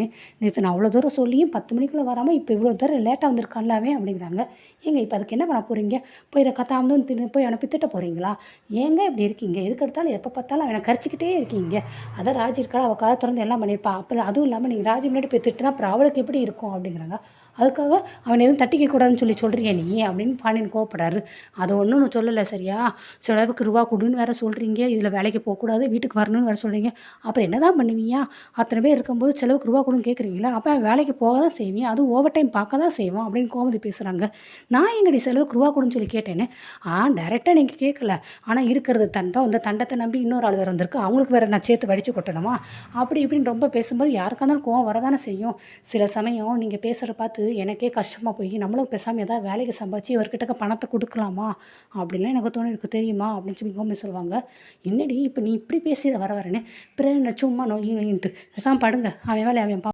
நேற்று நான் அவ்வளோ தூரம் சொல்லியும் 10 மணிக்குள்ளே வராமல் இப்போ இவ்வளோ தூரம் லேட்டாக வந்திருக்கான்ல அவன் அப்படிங்கிறாங்க. ஏங்க இப்போ அதுக்கு என்ன பண்ண போகிறீங்க? போய் கத்தாமலும் போய் அவனை திட்ட போகிறீங்களா? ஏங்க இப்படி இருக்கீங்க? எதுக்கு எடுத்தாலும் எப்போ பார்த்தாலும் அவனை கரிச்சிக்கிட்டே இருக்கீங்க. அதான் ராஜி இருக்காள், அவள் கதை திறந்து எல்லாம் பண்ணியிருப்பா. அப்போ அதுவும் இல்லாமல் நீங்கள் ராஜி முன்னாடி போய் திட்டினா அப்புறம் அவளுக்கு எப்படி இருக்கும் அப்படிங்கிறாங்க. அதுக்காக அவன் எதுவும் தட்டிக்க கூடாதுன்னு சொல்கிறியா நீ அப்படின்னு பாண்டியன் கோவப்படுறாரு. அதை ஒன்றும் சொல்லலை சரியா? செலவுக்கு ரூபா கொடுன்னு வேறு சொல்கிறீங்க, இதில் வேலைக்கு போகக்கூடாது, வீட்டுக்கு வரணும்னு வேறு சொல்கிறீங்க. அப்புறம் என்ன தான் பண்ணுவீங்க? அத்தனை பேர் இருக்கும்போது செலவுக்கு ரூபா கொடுன்னு கேட்குறீங்களா? அப்போ வேலைக்கு போக தான் செய்வேன், அதுவும் ஓவர் டைம் பார்க்க தான் செய்வோம் அப்படின்னு கோமதி பேசுகிறாங்க. நான் எங்கடி செலவுக்கு ரூபா கொடுன்னு சொல்லி கேட்டேன்னு? டைரெக்டாக நீங்கள் கேட்கல, ஆனால் இருக்கிறது தண்டம், இந்த தண்டத்தை நம்பி இன்னொரு ஆள் வேறு வந்திருக்கு, அவங்களுக்கு வேறு நான் சேர்த்து வடித்து கொட்டணுமா அப்படி இப்படின்னு ரொம்ப பேசும்போது யாருக்காக இருந்தாலும் கோவம் வரதானே செய்யும். சில சமயம் நீங்கள் பேசுகிற பார்த்து எனக்கே கஷ்டமாக போய் நம்மளும் பேசாமல் ஏதாவது வேலைக்கு சம்பாதிச்சு இவர்கிட்ட பணத்தை கொடுக்கலாமா அப்படின்லாம் எனக்கு தோணு எனக்கு தெரியுமா அப்படின்னு சொல்லி கோமதி சொல்லுவாங்க. என்னடி இப்போ நீ இப்படி பேசி வர வரேன்னு பிறகு சும்மா நொய்யின்ட்டு பேசாமல் படுங்க, அவன் வேலை அவன்